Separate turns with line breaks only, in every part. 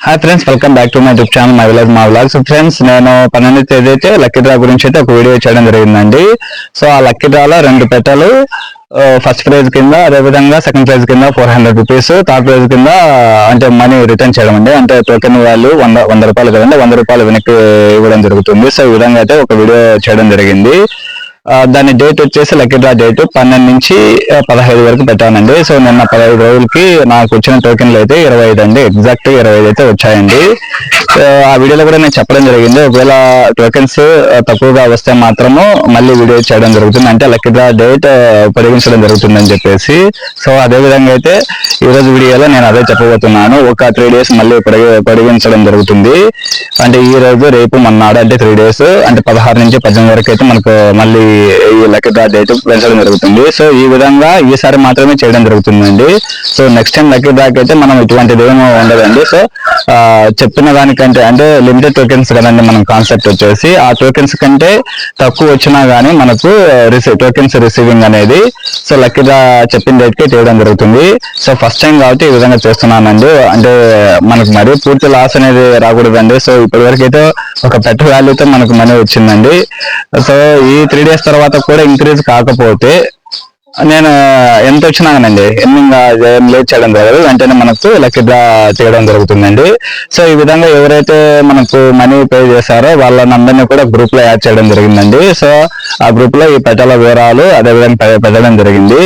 Hi friends, welcome back to my YouTube channel my village మా vlogs. Friends, నేను 12వ తేదీ అయితే లక్కీ డ్రా గురించి అయితే ఒక వీడియో చేయడం జరిగిందండి. సో ఆ లక్కీ డ్రాలో 2 పెట్టలు, ఫస్ట్ ప్రైజ్ కింద, అదేవిధంగా సెకండ్ ప్రైజ్ కింద 400 రూపీస్, థర్డ్ ప్రైజ్ కింద అంటే మనీ రిటర్న్ చేయడం అండి. అంటే టోకెన్ వాల్యూ 100 రూపాయలు కదండి, 100 రూపాయలు వెనక్కి ఇవ్వడం జరుగుతుంది. సో ఈ విధంగా అయితే ఒక వీడియో చేయడం జరిగింది. దాని డేట్ వచ్చేసి లక్కీ డ్రా డేట్ 12 నుంచి 15 వరకు పెట్టానండి. సో నిన్న 15 రోజులకి నాకు వచ్చిన టోకెన్లు అయితే 25 అండి, ఎగ్జాక్ట్ 25 అయితే వచ్చాయండి. ఆ వీడియోలో కూడా నేను చెప్పడం జరిగింది, ఒకవేళ టోకెన్స్ తక్కువగా వస్తే మాత్రము మళ్ళీ వీడియో చేయడం జరుగుతుంది, అంటే లక్కీ డ్రా డేట్ పొడిగించడం జరుగుతుందని చెప్పేసి. సో అదే విధంగా అయితే ఈ రోజు వీడియోలో నేను అదే చెప్పబోతున్నాను. ఒక 3 డేస్ మళ్ళీ పొడిగించడం జరుగుతుంది. అంటే ఈ రోజు, రేపు, మొన్నాడు, అంటే 3 డేస్, అంటే 16 నుంచి 18 వరకు అయితే మనకు మళ్ళీ ఈ లక్కీ డ్రా డేట్ పెంచడం జరుగుతుంది. సో ఈ విధంగా ఈసారి మాత్రమే చేయడం జరుగుతుందండి. సో నెక్స్ట్ టైం లక్కీ డ్రాకి అయితే మనం ఇటువంటిది ఏమీ ఉండదండి. సో చెప్పిన దానికంటే, అంటే లిమిటెడ్ టోకెన్స్ కదండి మనం కాన్సెప్ట్ వచ్చేసి, ఆ టోకెన్స్ కంటే తక్కువ వచ్చినా గానీ మనకు టోకెన్స్ రిసీవింగ్ అనేది సో లక్కీ డ్రా చెప్పిన డేట్ కి చేయడం జరుగుతుంది. సో ఫస్ట్ టైం కాబట్టి ఈ విధంగా చేస్తున్నానండి. అంటే మనకు మరీ పూర్తి లాస్ అనేది రాకూడదండి. సో ఇప్పటి వరకు అయితే ఒక పెట్ట వాల్యూతో మనకు మనీ వచ్చిందండి. సో ఈ 3 డేస్ తర్వాత కూడా ఇంక్రీజ్ కాకపోతే నేను ఎంత వచ్చినానండి ఎన్నింగ్ లేట్ చేయడం జరగదు, వెంటనే మనకు లక్కీ డ్రా చేయడం జరుగుతుందండి. సో ఈ విధంగా ఎవరైతే మనకు మనీ పే చేశారో వాళ్ళందరినీ కూడా గ్రూప్ లో యాడ్ చేయడం జరిగిందండి. సో ఆ గ్రూప్ లో ఈ పెట్టల వివరాలు అదేవిధంగా పెట్టడం జరిగింది.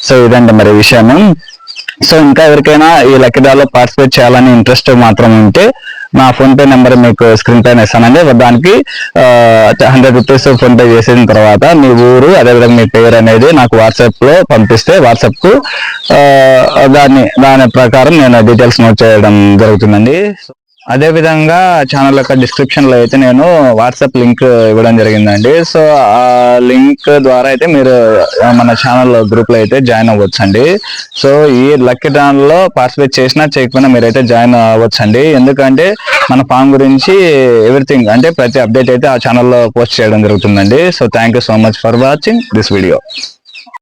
సో ఇదండి మరి విషయం. సో ఇంకా ఎవరికైనా ఈ లక్కీ డ్రాలో పార్టిసిపేట్ చేయాలని ఇంట్రెస్ట్ మాత్రం ఉంటే నా ఫోన్ పే నెంబర్ మీకు స్క్రీన్ పైన ఇస్తానండి. దానికి 100 రూపీస్ ఫోన్ పే చేసిన తర్వాత మీ ఊరు అదేవిధంగా మీ పేరు అనేది నాకు వాట్సాప్ లో పంపిస్తే వాట్సాప్ కు దాని ప్రకారం నేను డీటెయిల్స్ నోట్ చేయడం జరుగుతుందండి. అదే విధంగా ఛానల్ యొక్క డిస్క్రిప్షన్ లో అయితే నేను వాట్సాప్ లింక్ ఇవ్వడం జరిగిందండి. సో ఆ లింక్ ద్వారా అయితే మీరు మన ఛానల్ గ్రూప్ లో అయితే జాయిన్ అవ్వచ్చండి. సో ఈ లక్కీ డ్రా లో పార్టిసిపేట్ చేసినా చేయకపోయినా మీరైతే జాయిన్ అవ్వచ్చండి. ఎందుకంటే మన ఫామ్ గురించి ఎవ్రీథింగ్, అంటే ప్రతి అప్డేట్ అయితే ఆ ఛానల్లో పోస్ట్ చేయడం జరుగుతుందండి. So thank you so much for watching this video.